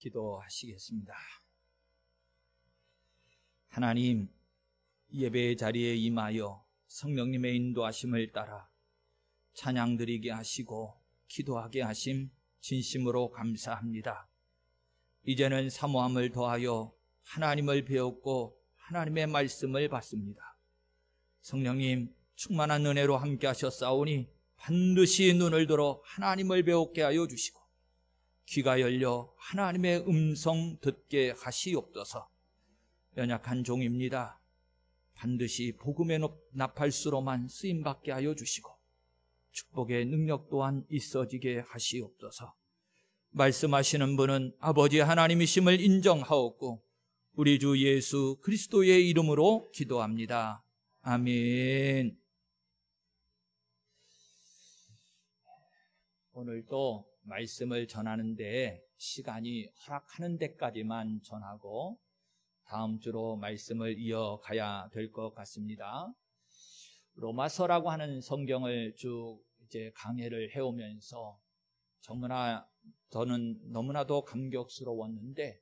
기도하시겠습니다. 하나님, 예배의 자리에 임하여 성령님의 인도하심을 따라 찬양드리게 하시고 기도하게 하심 진심으로 감사합니다. 이제는 사모함을 더하여 하나님을 배웠고 하나님의 말씀을 받습니다. 성령님, 충만한 은혜로 함께 하셨사오니 반드시 눈을 들어 하나님을 배우게 하여 주시고 귀가 열려 하나님의 음성 듣게 하시옵소서. 연약한 종입니다. 반드시 복음의 나팔수로만 쓰임받게 하여 주시고 축복의 능력 또한 있어지게 하시옵소서. 말씀하시는 분은 아버지 하나님이심을 인정하옵고 우리 주 예수 그리스도의 이름으로 기도합니다. 아멘. 오늘도 말씀을 전하는데 시간이 허락하는 데까지만 전하고 다음 주로 말씀을 이어가야 될 것 같습니다. 로마서라고 하는 성경을 쭉 이제 강해를 해오면서 저는 너무나도 감격스러웠는데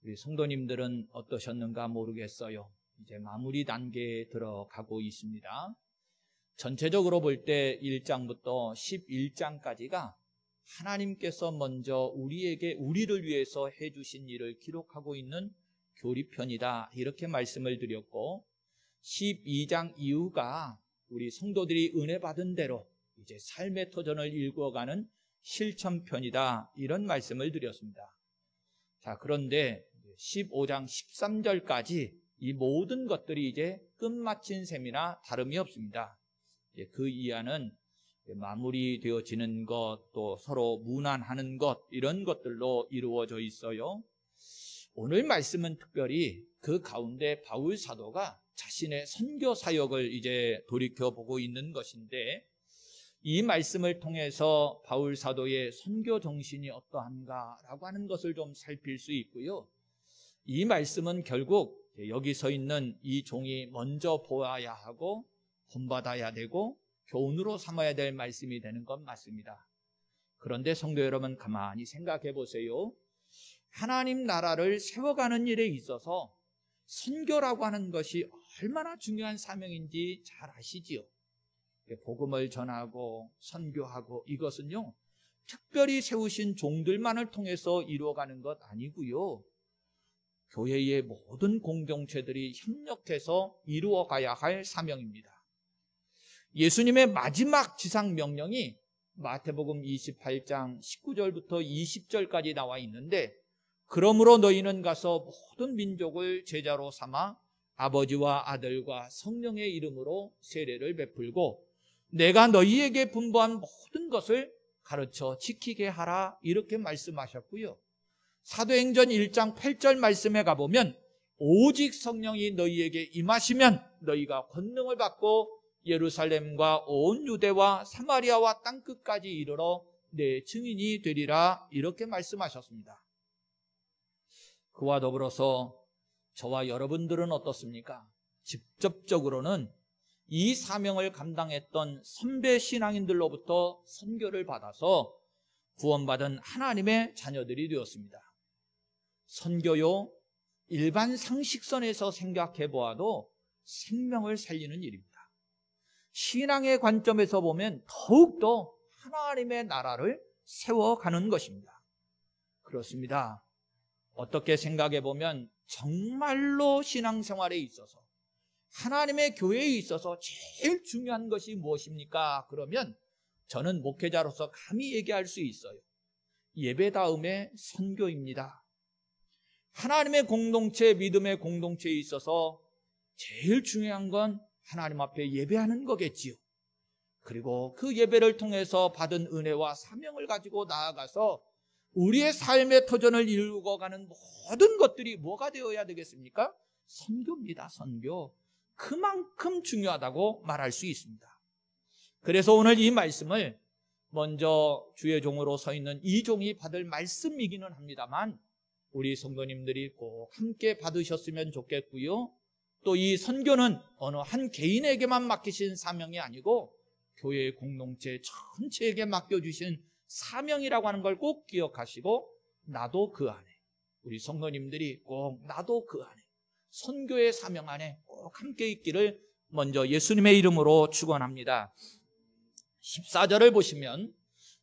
우리 성도님들은 어떠셨는가 모르겠어요. 이제 마무리 단계에 들어가고 있습니다. 전체적으로 볼 때 1장부터 11장까지가 하나님께서 먼저 우리를 위해서 해주신 일을 기록하고 있는 교리편이다, 이렇게 말씀을 드렸고 12장 이후가 우리 성도들이 은혜 받은 대로 이제 삶의 터전을 읽어가는 실천편이다, 이런 말씀을 드렸습니다. 자, 그런데 15장 13절까지 이 모든 것들이 이제 끝마친 셈이나 다름이 없습니다. 그 이하는 마무리되어지는 것, 또 서로 무난하는 것, 이런 것들로 이루어져 있어요. 오늘 말씀은 특별히 그 가운데 바울 사도가 자신의 선교 사역을 이제 돌이켜보고 있는 것인데 이 말씀을 통해서 바울 사도의 선교 정신이 어떠한가라고 하는 것을 좀 살필 수 있고요. 이 말씀은 결국 여기 서 있는 이 종이 먼저 보아야 하고 본받아야 되고 교훈으로 삼아야 될 말씀이 되는 건 맞습니다. 그런데 성도 여러분, 가만히 생각해 보세요. 하나님 나라를 세워가는 일에 있어서 선교라고 하는 것이 얼마나 중요한 사명인지 잘 아시지요? 복음을 전하고 선교하고 이것은요, 특별히 세우신 종들만을 통해서 이루어가는 것 아니고요, 교회의 모든 공동체들이 협력해서 이루어가야 할 사명입니다. 예수님의 마지막 지상 명령이 마태복음 28장 19절부터 20절까지 나와 있는데, 그러므로 너희는 가서 모든 민족을 제자로 삼아 아버지와 아들과 성령의 이름으로 세례를 베풀고 내가 너희에게 분부한 모든 것을 가르쳐 지키게 하라, 이렇게 말씀하셨고요. 사도행전 1장 8절 말씀에 가보면 오직 성령이 너희에게 임하시면 너희가 권능을 받고 예루살렘과 온 유대와 사마리아와 땅끝까지 이르러 내 증인이 되리라, 이렇게 말씀하셨습니다. 그와 더불어서 저와 여러분들은 어떻습니까? 직접적으로는 이 사명을 감당했던 선배 신앙인들로부터 선교를 받아서 구원받은 하나님의 자녀들이 되었습니다. 선교요, 일반 상식선에서 생각해 보아도 생명을 살리는 일입니다. 신앙의 관점에서 보면 더욱더 하나님의 나라를 세워가는 것입니다. 그렇습니다. 어떻게 생각해 보면 정말로 신앙생활에 있어서, 하나님의 교회에 있어서 제일 중요한 것이 무엇입니까? 그러면 저는 목회자로서 감히 얘기할 수 있어요. 예배 다음에 선교입니다. 하나님의 공동체, 믿음의 공동체에 있어서 제일 중요한 건 하나님 앞에 예배하는 거겠지요. 그리고 그 예배를 통해서 받은 은혜와 사명을 가지고 나아가서 우리의 삶의 터전을 이루어가는 모든 것들이 뭐가 되어야 되겠습니까? 선교입니다. 선교. 그만큼 중요하다고 말할 수 있습니다. 그래서 오늘 이 말씀을 먼저 주의 종으로 서 있는 이 종이 받을 말씀이기는 합니다만 우리 성도님들이 꼭 함께 받으셨으면 좋겠고요. 또 이 선교는 어느 한 개인에게만 맡기신 사명이 아니고 교회 공동체 전체에게 맡겨주신 사명이라고 하는 걸 꼭 기억하시고 나도 그 안에, 우리 성도님들이 꼭 나도 그 안에 선교의 사명 안에 꼭 함께 있기를 먼저 예수님의 이름으로 축원합니다. 14절을 보시면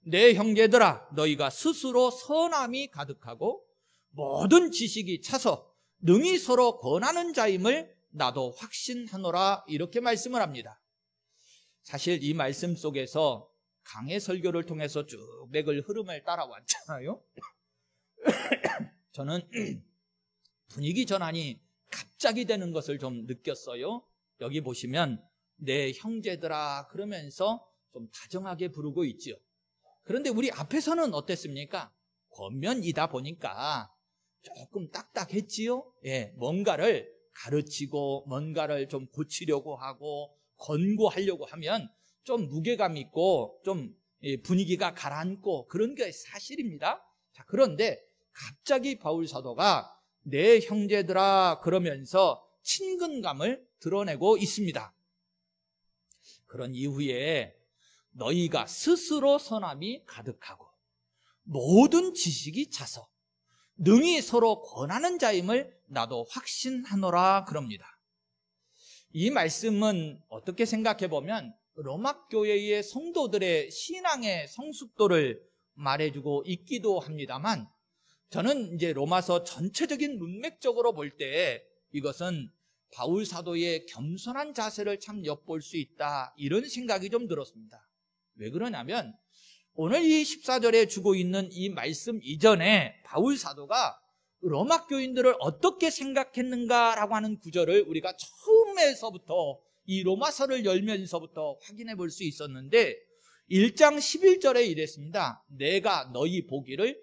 내 형제들아 너희가 스스로 선함이 가득하고 모든 지식이 차서 능히 서로 권하는 자임을 나도 확신하노라 이렇게 말씀을 합니다. 사실 이 말씀 속에서 강해 설교를 통해서 쭉 맥을 흐름을 따라왔잖아요. 저는 분위기 전환이 갑자기 되는 것을 좀 느꼈어요. 여기 보시면 내 형제들아 그러면서 좀 다정하게 부르고 있지요. 그런데 우리 앞에서는 어땠습니까? 권면이다 보니까 조금 딱딱했지요. 예, 뭔가를 가르치고 뭔가를 좀 고치려고 하고 권고하려고 하면 좀 무게감 있고 좀 분위기가 가라앉고 그런 게 사실입니다. 자, 그런데 갑자기 바울 사도가 내 형제들아 그러면서 친근감을 드러내고 있습니다. 그런 이후에 너희가 스스로 선함이 가득하고 모든 지식이 차서 능히 서로 권하는 자임을 나도 확신하노라 그럽니다. 이 말씀은 어떻게 생각해 보면 로마 교회의 성도들의 신앙의 성숙도를 말해주고 있기도 합니다만 저는 이제 로마서 전체적인 문맥적으로 볼 때 이것은 바울 사도의 겸손한 자세를 참 엿볼 수 있다 이런 생각이 좀 들었습니다. 왜 그러냐면 오늘 이 14절에 주고 있는 이 말씀 이전에 바울 사도가 로마 교인들을 어떻게 생각했는가라고 하는 구절을 우리가 처음에서부터 이 로마서를 열면서부터 확인해 볼 수 있었는데 1장 11절에 이랬습니다. 내가 너희 보기를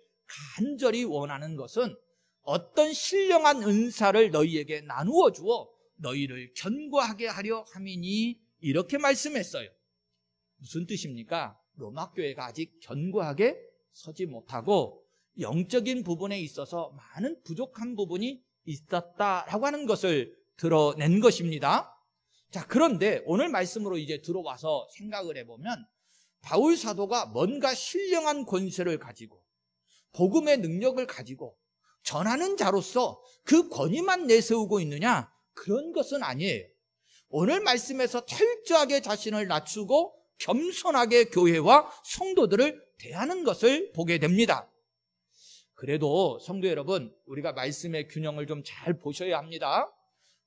간절히 원하는 것은 어떤 신령한 은사를 너희에게 나누어 주어 너희를 견고하게 하려 함이니 이렇게 말씀했어요. 무슨 뜻입니까? 로마 교회가 아직 견고하게 서지 못하고 영적인 부분에 있어서 많은 부족한 부분이 있었다라고 하는 것을 드러낸 것입니다. 자, 그런데 오늘 말씀으로 이제 들어와서 생각을 해보면 바울 사도가 뭔가 신령한 권세를 가지고 복음의 능력을 가지고 전하는 자로서 그 권위만 내세우고 있느냐? 그런 것은 아니에요. 오늘 말씀에서 철저하게 자신을 낮추고 겸손하게 교회와 성도들을 대하는 것을 보게 됩니다. 그래도 성도 여러분, 우리가 말씀의 균형을 좀 잘 보셔야 합니다.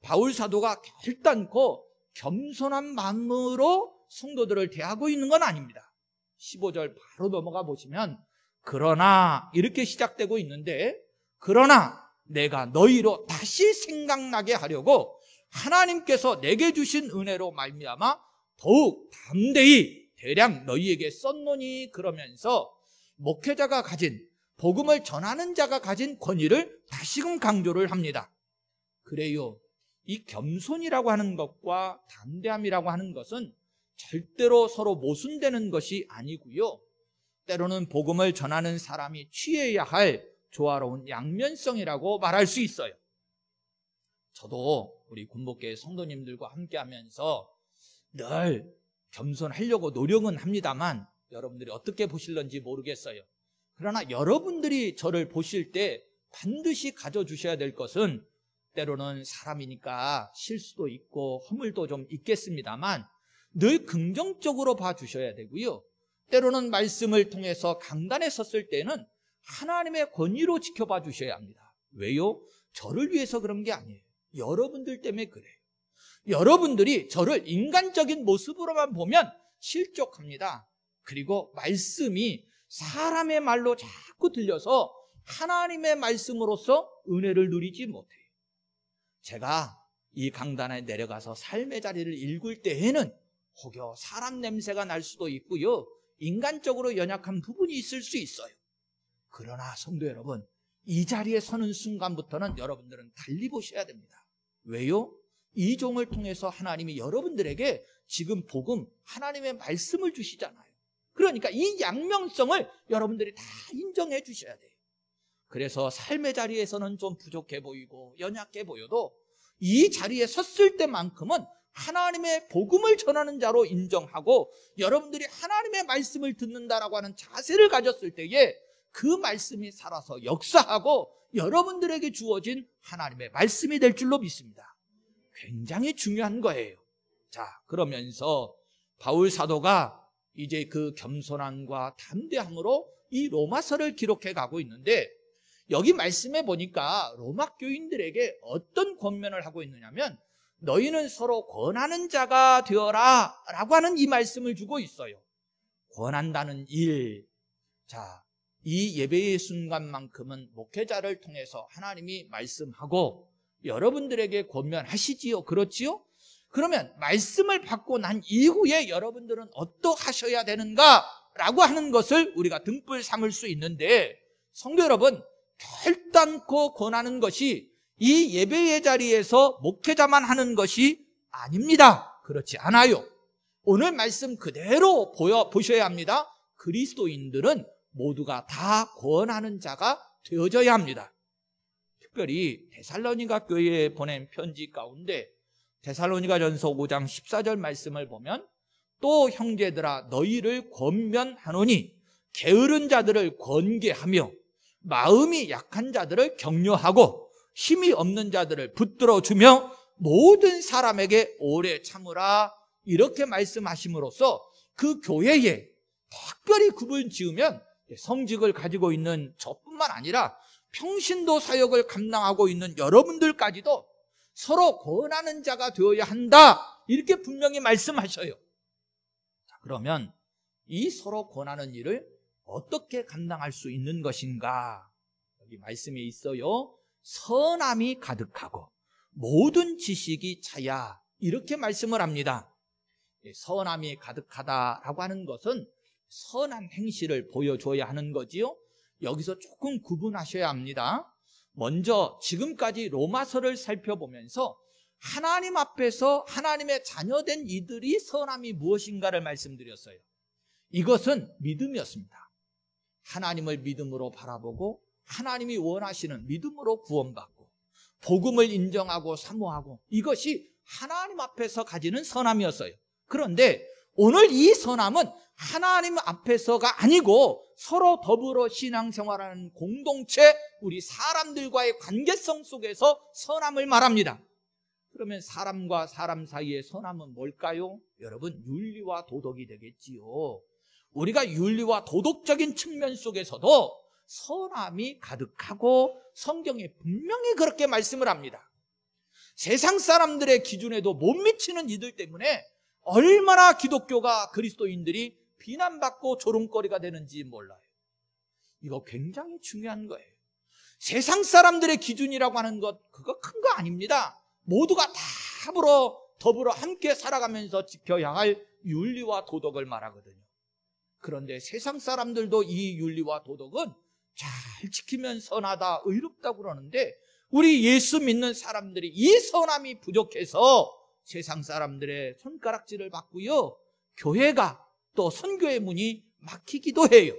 바울 사도가 결단코 겸손한 마음으로 성도들을 대하고 있는 건 아닙니다. 15절 바로 넘어가 보시면 그러나 이렇게 시작되고 있는데 그러나 내가 너희로 다시 생각나게 하려고 하나님께서 내게 주신 은혜로 말미암아 더욱 담대히 대량 너희에게 썼노니 그러면서 목회자가 가진 복음을 전하는 자가 가진 권위를 다시금 강조를 합니다. 그래요. 이 겸손이라고 하는 것과 담대함이라고 하는 것은 절대로 서로 모순되는 것이 아니고요. 때로는 복음을 전하는 사람이 취해야 할 조화로운 양면성이라고 말할 수 있어요. 저도 우리 군복계 성도님들과 함께하면서 늘 겸손하려고 노력은 합니다만 여러분들이 어떻게 보실런지 모르겠어요. 그러나 여러분들이 저를 보실 때 반드시 가져주셔야 될 것은 때로는 사람이니까 실수도 있고 허물도 좀 있겠습니다만 늘 긍정적으로 봐주셔야 되고요. 때로는 말씀을 통해서 강단에 섰을 때는 하나님의 권위로 지켜봐 주셔야 합니다. 왜요? 저를 위해서 그런 게 아니에요. 여러분들 때문에 그래요. 여러분들이 저를 인간적인 모습으로만 보면 실족합니다. 그리고 말씀이 사람의 말로 자꾸 들려서 하나님의 말씀으로서 은혜를 누리지 못해요. 제가 이 강단에 내려가서 삶의 자리를 읽을 때에는 혹여 사람 냄새가 날 수도 있고요. 인간적으로 연약한 부분이 있을 수 있어요. 그러나 성도 여러분, 이 자리에 서는 순간부터는 여러분들은 달리 보셔야 됩니다. 왜요? 이 종을 통해서 하나님이 여러분들에게 지금 복음, 하나님의 말씀을 주시잖아요. 그러니까 이 양면성을 여러분들이 다 인정해 주셔야 돼요. 그래서 삶의 자리에서는 좀 부족해 보이고 연약해 보여도 이 자리에 섰을 때만큼은 하나님의 복음을 전하는 자로 인정하고 여러분들이 하나님의 말씀을 듣는다라고 하는 자세를 가졌을 때에 그 말씀이 살아서 역사하고 여러분들에게 주어진 하나님의 말씀이 될 줄로 믿습니다. 굉장히 중요한 거예요. 자, 그러면서 바울 사도가 이제 그 겸손함과 담대함으로 이 로마서를 기록해 가고 있는데, 여기 말씀에 보니까 로마 교인들에게 어떤 권면을 하고 있느냐면, 너희는 서로 권하는 자가 되어라 라고 하는 이 말씀을 주고 있어요. 권한다는 일. 자, 이 예배의 순간만큼은 목회자를 통해서 하나님이 말씀하고 여러분들에게 권면하시지요. 그렇지요? 그러면 말씀을 받고 난 이후에 여러분들은 어떠하셔야 되는가 라고 하는 것을 우리가 등불 삼을 수 있는데, 성도 여러분, 결단코 권하는 것이 이 예배의 자리에서 목회자만 하는 것이 아닙니다. 그렇지 않아요. 오늘 말씀 그대로 보셔야 합니다. 그리스도인들은 모두가 다 권하는 자가 되어져야 합니다. 특별히 데살로니가 교회에 보낸 편지 가운데 데살로니가전서 5장 14절 말씀을 보면, 또 형제들아 너희를 권면하노니 게으른 자들을 권계하며 마음이 약한 자들을 격려하고 힘이 없는 자들을 붙들어주며 모든 사람에게 오래 참으라, 이렇게 말씀하심으로써 그 교회에 특별히 구분 지으면 성직을 가지고 있는 저뿐만 아니라 평신도 사역을 감당하고 있는 여러분들까지도 서로 권하는 자가 되어야 한다, 이렇게 분명히 말씀하셔요. 자, 그러면 이 서로 권하는 일을 어떻게 감당할 수 있는 것인가? 여기 말씀에 있어요. 선함이 가득하고 모든 지식이 차야, 이렇게 말씀을 합니다. 선함이 가득하다라고 하는 것은 선한 행실을 보여줘야 하는 거지요. 여기서 조금 구분하셔야 합니다. 먼저 지금까지 로마서를 살펴보면서 하나님 앞에서 하나님의 자녀된 이들이 선함이 무엇인가를 말씀드렸어요. 이것은 믿음이었습니다. 하나님을 믿음으로 바라보고 하나님이 원하시는 믿음으로 구원받고 복음을 인정하고 사모하고, 이것이 하나님 앞에서 가지는 선함이었어요. 그런데 오늘 이 선함은 하나님 앞에서가 아니고 서로 더불어 신앙생활하는 공동체, 우리 사람들과의 관계성 속에서 선함을 말합니다. 그러면 사람과 사람 사이의 선함은 뭘까요? 여러분, 윤리와 도덕이 되겠지요. 우리가 윤리와 도덕적인 측면 속에서도 선함이 가득하고 성경에 분명히 그렇게 말씀을 합니다. 세상 사람들의 기준에도 못 미치는 이들 때문에 얼마나 기독교가, 그리스도인들이 비난받고 조롱거리가 되는지 몰라요. 이거 굉장히 중요한 거예요. 세상 사람들의 기준이라고 하는 것, 그거 큰 거 아닙니다. 모두가 다 더불어 함께 살아가면서 지켜야 할 윤리와 도덕을 말하거든요. 그런데 세상 사람들도 이 윤리와 도덕은 잘 지키면 선하다, 의롭다고 그러는데, 우리 예수 믿는 사람들이 이 선함이 부족해서 세상 사람들의 손가락질을 받고요, 교회가 또 선교의 문이 막히기도 해요.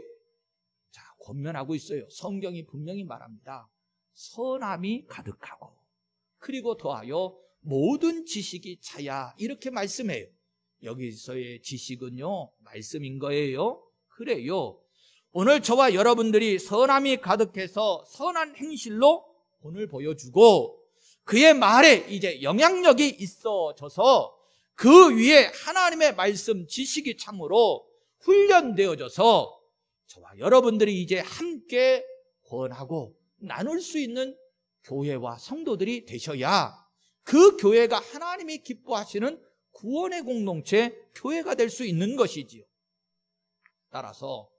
자, 권면하고 있어요. 성경이 분명히 말합니다. 선함이 가득하고 그리고 더하여 모든 지식이 차야, 이렇게 말씀해요. 여기서의 지식은요, 말씀인 거예요. 그래요. 오늘 저와 여러분들이 선함이 가득해서 선한 행실로 본을 보여주고 그의 말에 이제 영향력이 있어져서 그 위에 하나님의 말씀 지식이 참으로 훈련되어져서 저와 여러분들이 이제 함께 권하고 나눌 수 있는 교회와 성도들이 되셔야 그 교회가 하나님이 기뻐하시는 구원의 공동체, 교회가 될 수 있는 것이지요. 따라서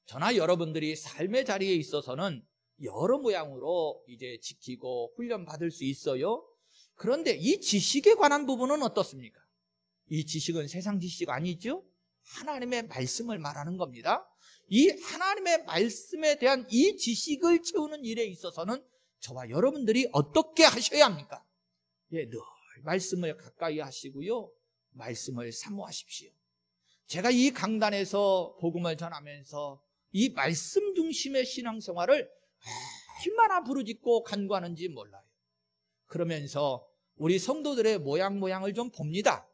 저나 여러분들이 삶의 자리에 있어서는 여러 모양으로 이제 지키고 훈련받을 수 있어요. 그런데 이 지식에 관한 부분은 어떻습니까? 이 지식은 세상 지식 아니죠? 하나님의 말씀을 말하는 겁니다. 이 하나님의 말씀에 대한 이 지식을 채우는 일에 있어서는 저와 여러분들이 어떻게 하셔야 합니까? 늘 말씀을 가까이 하시고요, 말씀을 사모하십시오. 제가 이 강단에서 복음을 전하면서 이 말씀 중심의 신앙생활을 얼마나 부르짖고 간구하는지 몰라요. 그러면서 우리 성도들의 모양을 좀 봅니다.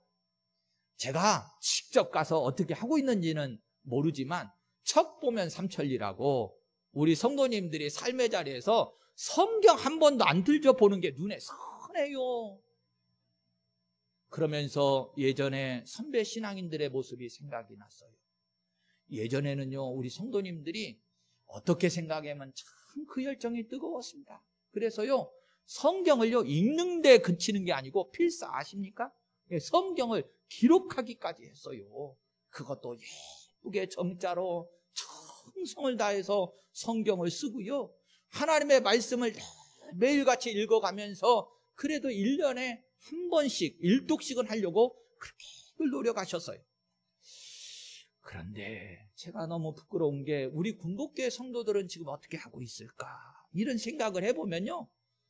제가 직접 가서 어떻게 하고 있는지는 모르지만 척 보면 삼천리라고 우리 성도님들이 삶의 자리에서 성경 한 번도 안 들춰보는 게 눈에 선해요. 그러면서 예전에 선배 신앙인들의 모습이 생각이 났어요. 예전에는요, 우리 성도님들이 어떻게 생각하면 참 그 열정이 뜨거웠습니다. 그래서요, 성경을요, 읽는 데 그치는 게 아니고 필사 아십니까? 성경을 기록하기까지 했어요. 그것도 예쁘게 정자로 정성을 다해서 성경을 쓰고요. 하나님의 말씀을 매일같이 읽어가면서 그래도 1년에 한 번씩, 1독씩은 하려고 그렇게 노력하셨어요. 그런데 제가 너무 부끄러운 게 우리 군복교회 성도들은 지금 어떻게 하고 있을까? 이런 생각을 해보면요,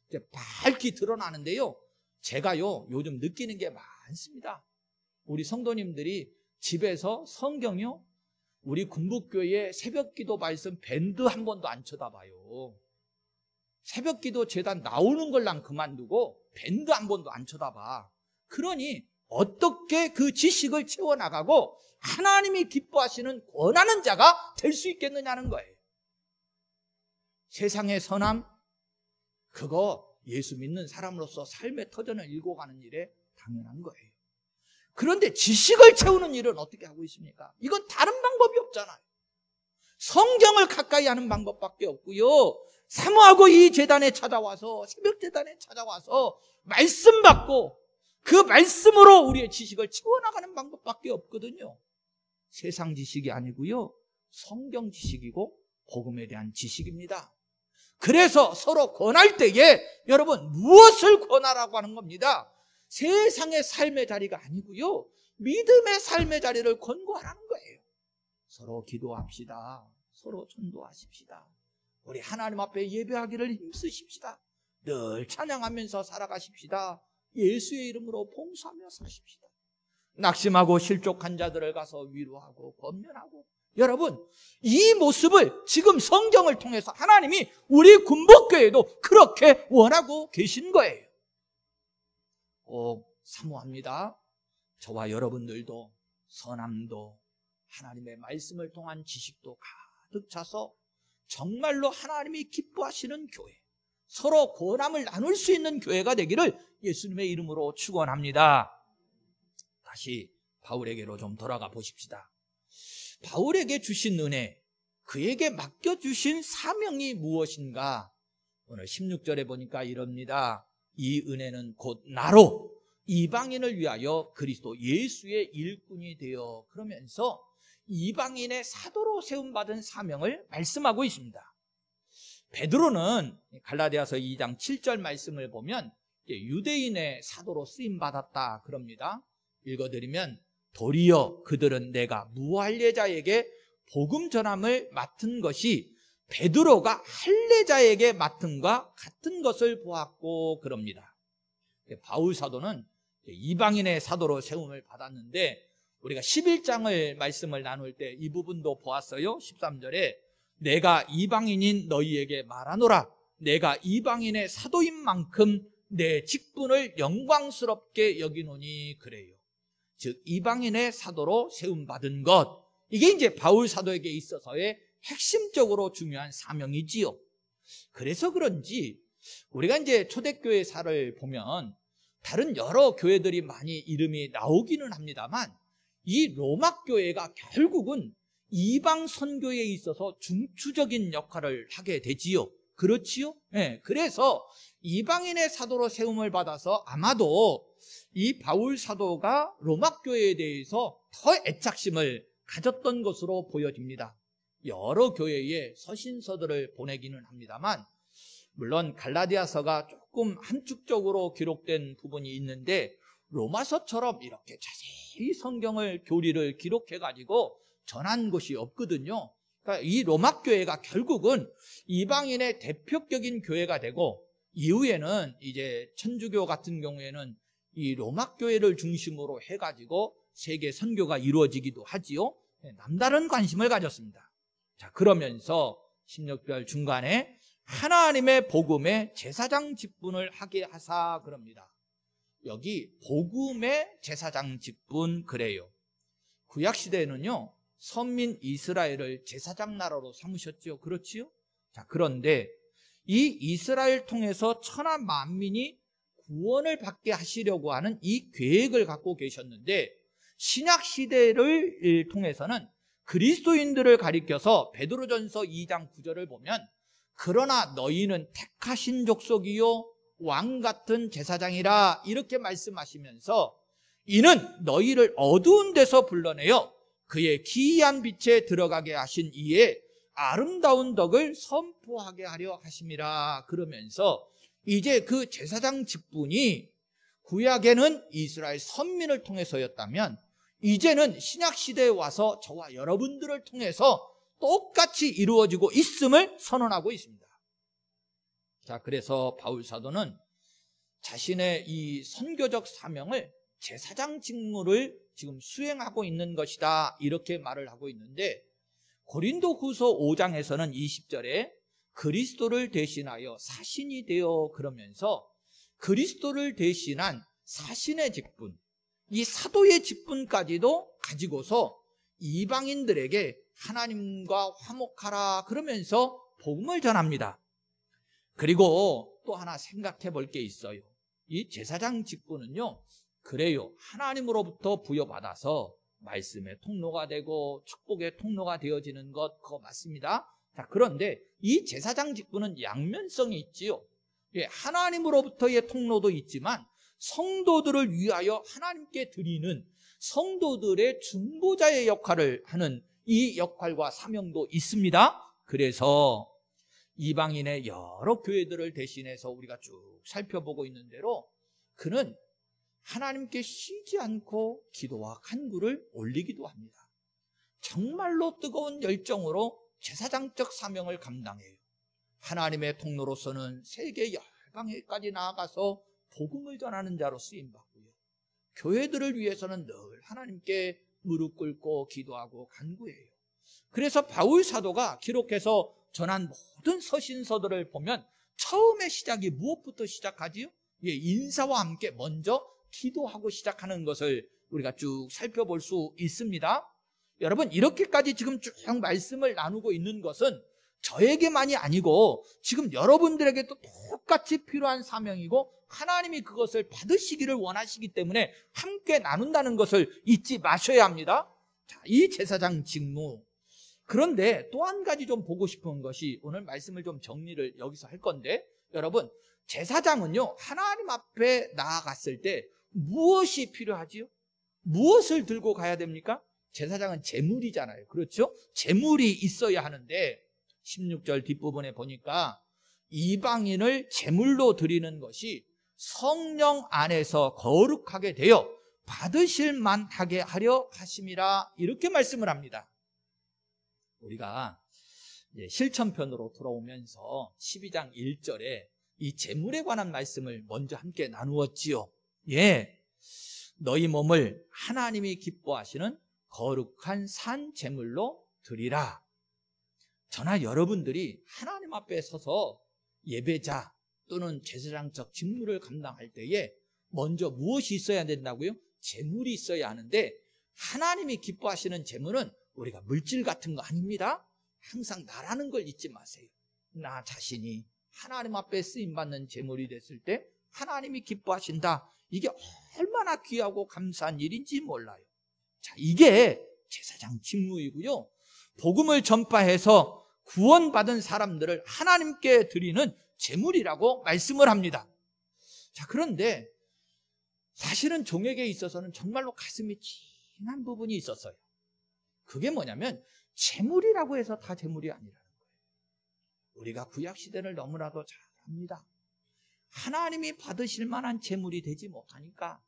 이제 밝히 드러나는데요. 제가요, 요즘 느끼는 게 많습니다. 우리 성도님들이 집에서 성경요, 우리 군복교회 새벽기도 말씀 밴드 한 번도 안 쳐다봐요. 새벽기도 재단 나오는 걸 난 그만두고 밴드 한 번도 안 쳐다봐. 그러니 어떻게 그 지식을 채워나가고 하나님이 기뻐하시는 권하는 자가 될 수 있겠느냐는 거예요. 세상의 선함, 그거 예수 믿는 사람으로서 삶의 터전을 읽어가는 일에 당연한 거예요. 그런데 지식을 채우는 일은 어떻게 하고 있습니까? 이건 다른 방법이 없잖아요. 성경을 가까이 하는 방법밖에 없고요. 사모하고 이 재단에 찾아와서, 새벽 재단에 찾아와서 말씀 받고 그 말씀으로 우리의 지식을 채워나가는 방법밖에 없거든요. 세상 지식이 아니고요, 성경 지식이고 복음에 대한 지식입니다. 그래서 서로 권할 때에 여러분 무엇을 권하라고 하는 겁니다. 세상의 삶의 자리가 아니고요, 믿음의 삶의 자리를 권고하라는 거예요. 서로 기도합시다. 서로 전도하십시다. 우리 하나님 앞에 예배하기를 힘쓰십시다. 늘 찬양하면서 살아가십시다. 예수의 이름으로 봉사하며 사십시다. 낙심하고 실족한 자들을 가서 위로하고 권면하고. 여러분, 이 모습을 지금 성경을 통해서 하나님이 우리 군복교회도 그렇게 원하고 계신 거예요. 꼭 사모합니다. 저와 여러분들도 선함도 하나님의 말씀을 통한 지식도 가득 차서 정말로 하나님이 기뻐하시는 교회, 서로 권함을 나눌 수 있는 교회가 되기를 예수님의 이름으로 축원합니다. 다시 바울에게로 좀 돌아가 보십시다. 바울에게 주신 은혜, 그에게 맡겨주신 사명이 무엇인가? 오늘 16절에 보니까 이럽니다. 이 은혜는 곧 나로 이방인을 위하여 그리스도 예수의 일꾼이 되어, 그러면서 이방인의 사도로 세움받은 사명을 말씀하고 있습니다. 베드로는 갈라디아서 2장 7절 말씀을 보면 유대인의 사도로 쓰임받았다 그럽니다. 읽어드리면, 도리어 그들은 내가 무할례자에게 복음 전함을 맡은 것이 베드로가 할례자에게 맡은과 같은 것을 보았고 그럽니다. 바울 사도는 이방인의 사도로 세움을 받았는데, 우리가 11장을 말씀을 나눌 때 이 부분도 보았어요. 13절에 내가 이방인인 너희에게 말하노라. 내가 이방인의 사도인 만큼 내 직분을 영광스럽게 여기노니 그래요. 즉 이방인의 사도로 세움받은 것, 이게 이제 바울 사도에게 있어서의 핵심적으로 중요한 사명이지요. 그래서 그런지 우리가 이제 초대교회사를 보면 다른 여러 교회들이 많이 이름이 나오기는 합니다만, 이 로마 교회가 결국은 이방 선교에 있어서 중추적인 역할을 하게 되지요. 그렇지요? 네, 그래서 이방인의 사도로 세움을 받아서 아마도 이 바울 사도가 로마 교회에 대해서 더 애착심을 가졌던 것으로 보여집니다. 여러 교회에 서신서들을 보내기는 합니다만, 물론 갈라디아서가 조금 함축적으로 기록된 부분이 있는데 로마서처럼 이렇게 자세히 성경을 교리를 기록해가지고 전한 것이 없거든요. 그러니까 이 로마 교회가 결국은 이방인의 대표적인 교회가 되고, 이후에는 이제 천주교 같은 경우에는 이 로마 교회를 중심으로 해가지고 세계 선교가 이루어지기도 하지요. 남다른 관심을 가졌습니다. 자, 그러면서 16절 중간에 하나님의 복음의 제사장 직분을 하게 하사 그럽니다. 여기 복음의 제사장 직분 그래요. 구약시대에는요, 선민 이스라엘을 제사장 나라로 삼으셨지요. 그렇지요? 자, 그런데 이 이스라엘 통해서 천하 만민이 구원을 받게 하시려고 하는 이 계획을 갖고 계셨는데, 신약 시대를 통해서는 그리스도인들을 가리켜서 베드로전서 2장 9절을 보면, 그러나 너희는 택하신 족속이요 왕 같은 제사장이라 이렇게 말씀하시면서, 이는 너희를 어두운 데서 불러내어 그의 기이한 빛에 들어가게 하신 이에 아름다운 덕을 선포하게 하려 하심이라. 그러면서 이제 그 제사장 직분이 구약에는 이스라엘 선민을 통해서였다면, 이제는 신약시대에 와서 저와 여러분들을 통해서 똑같이 이루어지고 있음을 선언하고 있습니다. 자, 그래서 바울 사도는 자신의 이 선교적 사명을 제사장 직무를 지금 수행하고 있는 것이다, 이렇게 말을 하고 있는데, 고린도후서 5장에서는 20절에 그리스도를 대신하여 사신이 되어, 그러면서 그리스도를 대신한 사신의 직분, 이 사도의 직분까지도 가지고서 이방인들에게 하나님과 화목하라 그러면서 복음을 전합니다. 그리고 또 하나 생각해 볼 게 있어요. 이 제사장 직분은요, 그래요, 하나님으로부터 부여받아서 말씀의 통로가 되고 축복의 통로가 되어지는 것, 그거 맞습니다. 자, 그런데 이 제사장 직분은 양면성이 있지요. 예, 하나님으로부터의 통로도 있지만 성도들을 위하여 하나님께 드리는 성도들의 중보자의 역할을 하는 이 역할과 사명도 있습니다. 그래서 이방인의 여러 교회들을 대신해서 우리가 쭉 살펴보고 있는 대로, 그는 하나님께 쉬지 않고 기도와 간구를 올리기도 합니다. 정말로 뜨거운 열정으로 제사장적 사명을 감당해요. 하나님의 통로로서는 세계 열방에까지 나아가서 복음을 전하는 자로 쓰임받고요, 교회들을 위해서는 늘 하나님께 무릎 꿇고 기도하고 간구해요. 그래서 바울 사도가 기록해서 전한 모든 서신서들을 보면 처음에 시작이 무엇부터 시작하지요? 예, 인사와 함께 먼저 기도하고 시작하는 것을 우리가 쭉 살펴볼 수 있습니다. 여러분, 이렇게까지 지금 쭉 말씀을 나누고 있는 것은 저에게만이 아니고 지금 여러분들에게도 똑같이 필요한 사명이고, 하나님이 그것을 받으시기를 원하시기 때문에 함께 나눈다는 것을 잊지 마셔야 합니다. 자, 이 제사장 직무. 그런데 또 한 가지 좀 보고 싶은 것이, 오늘 말씀을 좀 정리를 여기서 할 건데, 여러분, 제사장은요, 하나님 앞에 나아갔을 때 무엇이 필요하지요? 무엇을 들고 가야 됩니까? 제사장은 제물이잖아요. 그렇죠? 제물이 있어야 하는데, 16절 뒷부분에 보니까 이방인을 제물로 드리는 것이 성령 안에서 거룩하게 되어 받으실 만하게 하려 하심이라, 이렇게 말씀을 합니다. 우리가 실천편으로 돌아오면서 12장 1절에 이 제물에 관한 말씀을 먼저 함께 나누었지요. 예, 너희 몸을 하나님이 기뻐하시는 거룩한 산 제물로 드리라. 저나 여러분들이 하나님 앞에 서서 예배자 또는 제사장적 직무를 감당할 때에 먼저 무엇이 있어야 된다고요? 제물이 있어야 하는데, 하나님이 기뻐하시는 제물은 우리가 물질 같은 거 아닙니다. 항상 나라는 걸 잊지 마세요. 나 자신이 하나님 앞에 쓰임받는 제물이 됐을 때 하나님이 기뻐하신다. 이게 얼마나 귀하고 감사한 일인지 몰라요. 자, 이게 제사장 직무이고요, 복음을 전파해서 구원받은 사람들을 하나님께 드리는 제물이라고 말씀을 합니다. 자, 그런데 사실은 종에게 있어서는 정말로 가슴이 찡한 부분이 있었어요. 그게 뭐냐면, 제물이라고 해서 다 제물이 아니라는 거예요. 우리가 구약시대를 너무나도 잘 압니다. 하나님이 받으실 만한 제물이 되지 못하니까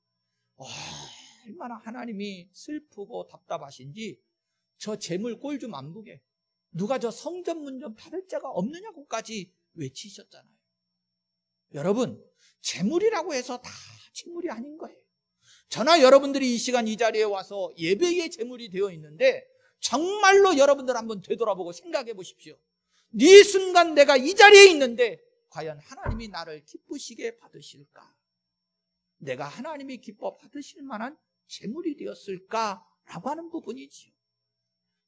얼마나 하나님이 슬프고 답답하신지, 저 제물 꼴 좀 안 보게, 누가 저 성전문 좀 받을 자가 없느냐고까지 외치셨잖아요. 여러분, 제물이라고 해서 다 제물이 아닌 거예요. 저나 여러분들이 이 시간 이 자리에 와서 예배의 제물이 되어 있는데, 정말로 여러분들 한번 되돌아보고 생각해 보십시오. 이 순간 내가 이 자리에 있는데 과연 하나님이 나를 기쁘시게 받으실까? 내가 하나님이 기뻐 받으실 만한 제물이 되었을까라고 하는 부분이지요.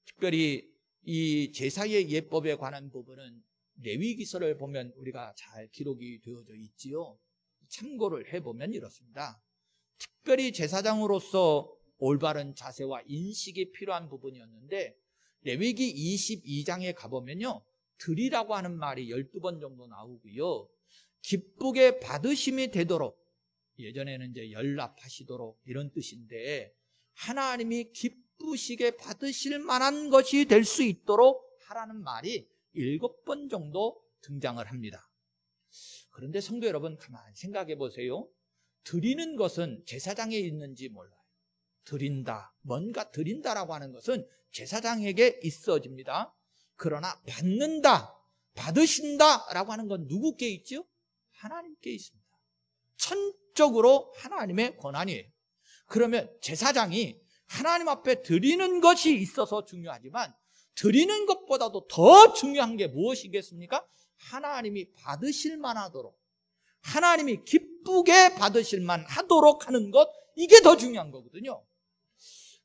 특별히 이 제사의 예법에 관한 부분은 레위기서를 보면 우리가 잘 기록이 되어져 있지요. 참고를 해보면 이렇습니다. 특별히 제사장으로서 올바른 자세와 인식이 필요한 부분이었는데 레위기 22장에 가보면요, 드리라고 하는 말이 12번 정도 나오고요, 기쁘게 받으심이 되도록, 예전에는 이제 연락하시도록 이런 뜻인데, 하나님이 기쁘시게 받으실 만한 것이 될 수 있도록 하라는 말이 7번 정도 등장을 합니다. 그런데 성도 여러분, 가만히 생각해 보세요. 드리는 것은 제사장에 있는지 몰라요. 드린다, 뭔가 드린다라고 하는 것은 제사장에게 있어집니다. 그러나 받는다, 받으신다라고 하는 건 누구께 있죠? 하나님께 있습니다. 천적으로 하나님의 권한이에요. 그러면 제사장이 하나님 앞에 드리는 것이 있어서 중요하지만 드리는 것보다도 더 중요한 게 무엇이겠습니까? 하나님이 받으실 만하도록, 하나님이 기쁘게 받으실 만하도록 하는 것, 이게 더 중요한 거거든요.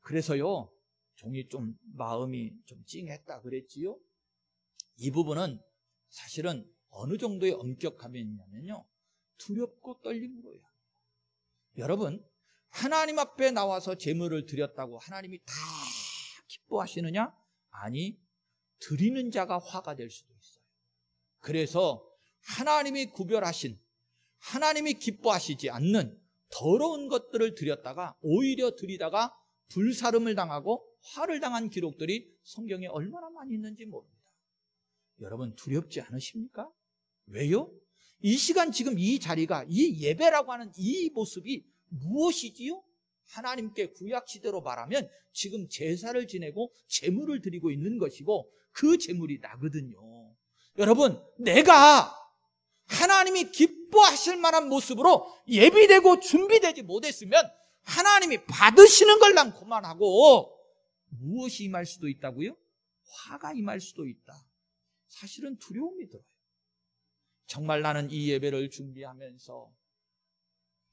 그래서요, 종이 좀 마음이 좀 찡했다 그랬지요. 이 부분은 사실은 어느 정도의 엄격함이 있냐면요, 두렵고 떨림으로요. 여러분, 하나님 앞에 나와서 제물을 드렸다고 하나님이 다 기뻐하시느냐? 아니, 드리는 자가 화가 될 수도 있어요. 그래서 하나님이 구별하신, 하나님이 기뻐하시지 않는 더러운 것들을 드렸다가 오히려 드리다가 불사름을 당하고 화를 당한 기록들이 성경에 얼마나 많이 있는지 모릅니다. 여러분, 두렵지 않으십니까? 왜요? 이 시간 지금 이 자리가, 이 예배라고 하는 이 모습이 무엇이지요? 하나님께 구약시대로 말하면 지금 제사를 지내고 제물을 드리고 있는 것이고 그 제물이 나거든요. 여러분, 내가 하나님이 기뻐하실 만한 모습으로 예비되고 준비되지 못했으면 하나님이 받으시는 걸 난 그만하고 무엇이 임할 수도 있다고요? 화가 임할 수도 있다. 사실은 두려움이 들어요. 정말 나는 이 예배를 준비하면서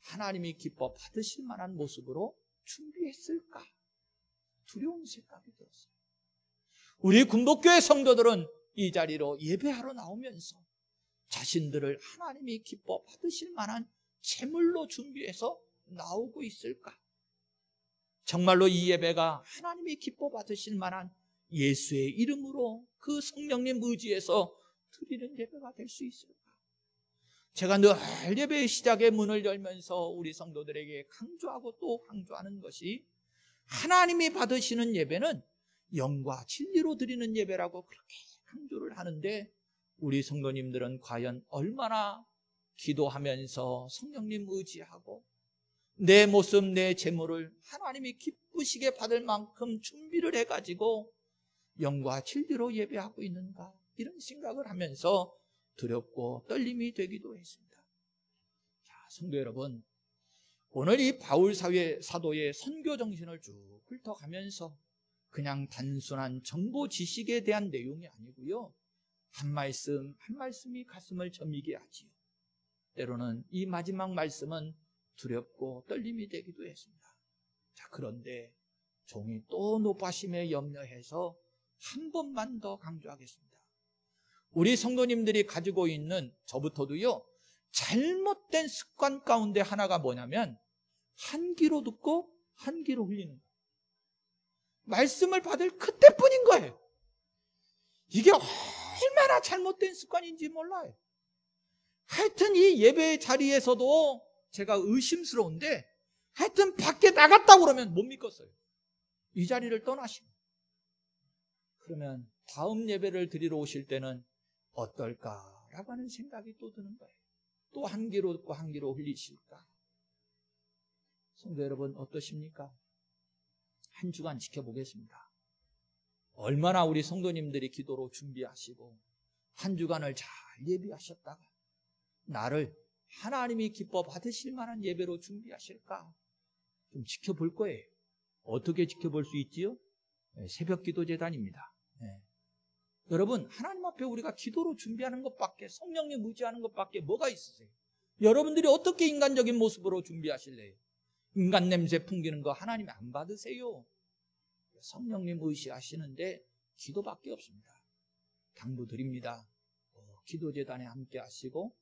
하나님이 기뻐 받으실 만한 모습으로 준비했을까? 두려운 생각이 들었어요. 우리 군복교회 성도들은 이 자리로 예배하러 나오면서 자신들을 하나님이 기뻐 받으실 만한 제물로 준비해서 나오고 있을까? 정말로 이 예배가 하나님이 기뻐 받으실 만한 예수의 이름으로 그 성령님 의지에서 드리는 예배가 될 수 있을까? 제가 늘 예배의 시작에 문을 열면서 우리 성도들에게 강조하고 또 강조하는 것이, 하나님이 받으시는 예배는 영과 진리로 드리는 예배라고 그렇게 강조를 하는데, 우리 성도님들은 과연 얼마나 기도하면서 성령님 의지하고 내 모습, 내 제물을 하나님이 기쁘시게 받을 만큼 준비를 해가지고 영과 진리로 예배하고 있는가, 이런 생각을 하면서 두렵고 떨림이 되기도 했습니다. 자, 성도 여러분, 오늘 이 바울 사도의 선교 정신을 쭉 훑어가면서 그냥 단순한 정보 지식에 대한 내용이 아니고요, 한 말씀 한 말씀이 가슴을 저미게 하지요. 때로는 이 마지막 말씀은 두렵고 떨림이 되기도 했습니다. 자, 그런데 종이 또 높아심에 염려해서 한 번만 더 강조하겠습니다. 우리 성도님들이 가지고 있는, 저부터도요, 잘못된 습관 가운데 하나가 뭐냐면 한 귀로 듣고 한 귀로 흘리는 거예요. 말씀을 받을 그때뿐인 거예요. 이게 얼마나 잘못된 습관인지 몰라요. 하여튼 이 예배 자리에서도 제가 의심스러운데, 하여튼 밖에 나갔다 그러면 못 믿겠어요. 이 자리를 떠나시면. 그러면 다음 예배를 드리러 오실 때는 어떨까라고 하는 생각이 또 드는 거예요. 또 한 귀로 듣고 한 귀로 흘리실까? 성도 여러분, 어떠십니까? 한 주간 지켜보겠습니다. 얼마나 우리 성도님들이 기도로 준비하시고 한 주간을 잘 예비하셨다가 나를 하나님이 기뻐 받으실 만한 예배로 준비하실까? 좀 지켜볼 거예요. 어떻게 지켜볼 수 있지요? 새벽 기도 재단입니다. 여러분, 하나님 앞에 우리가 기도로 준비하는 것밖에, 성령님 의지하는 것밖에 뭐가 있으세요? 여러분들이 어떻게 인간적인 모습으로 준비하실래요? 인간 냄새 풍기는 거 하나님 안 받으세요. 성령님 의지하시는데 기도밖에 없습니다. 당부드립니다. 기도재단에 함께 하시고,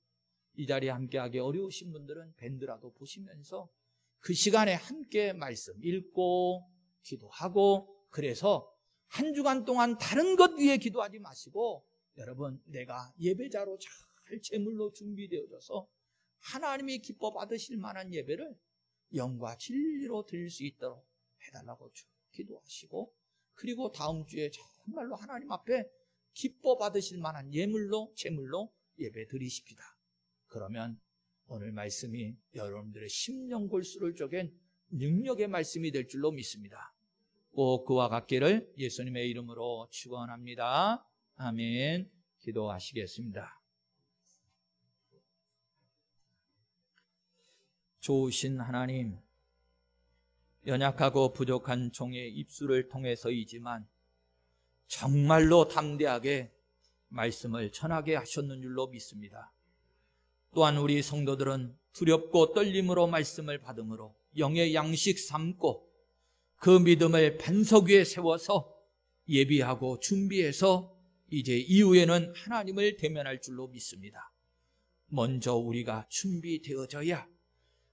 이 자리에 함께하기 어려우신 분들은 밴드라도 보시면서 그 시간에 함께 말씀 읽고 기도하고, 그래서 한 주간 동안 다른 것 위에 기도하지 마시고, 여러분, 내가 예배자로 잘 제물로 준비되어져서 하나님이 기뻐 받으실 만한 예배를 영과 진리로 드릴 수 있도록 해달라고 기도하시고, 그리고 다음 주에 정말로 하나님 앞에 기뻐 받으실 만한 제물로 예배 드리십시다. 그러면 오늘 말씀이 여러분들의 심령 골수를 쪼갠 능력의 말씀이 될 줄로 믿습니다. 꼭 그와 같기를 예수님의 이름으로 축원합니다. 아멘. 기도하시겠습니다. 좋으신 하나님, 연약하고 부족한 종의 입술을 통해서이지만 정말로 담대하게 말씀을 전하게 하셨는 줄로 믿습니다. 또한 우리 성도들은 두렵고 떨림으로 말씀을 받음으로 영의 양식 삼고 그 믿음을 반석 위에 세워서 예비하고 준비해서 이제 이후에는 하나님을 대면할 줄로 믿습니다. 먼저 우리가 준비되어져야,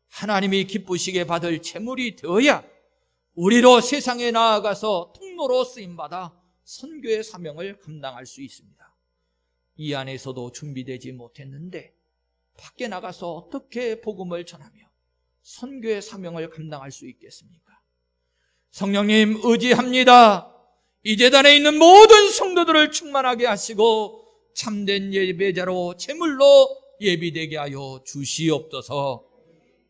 하나님이 기쁘시게 받을 제물이 되어야 우리로 세상에 나아가서 통로로 쓰임받아 선교의 사명을 감당할 수 있습니다. 이 안에서도 준비되지 못했는데 밖에 나가서 어떻게 복음을 전하며 선교의 사명을 감당할 수 있겠습니까? 성령님 의지합니다. 이 제단에 있는 모든 성도들을 충만하게 하시고 참된 예배자로 제물로 예비되게 하여 주시옵소서.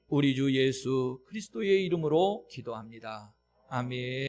우리 주 예수 그리스도의 이름으로 기도합니다. 아멘.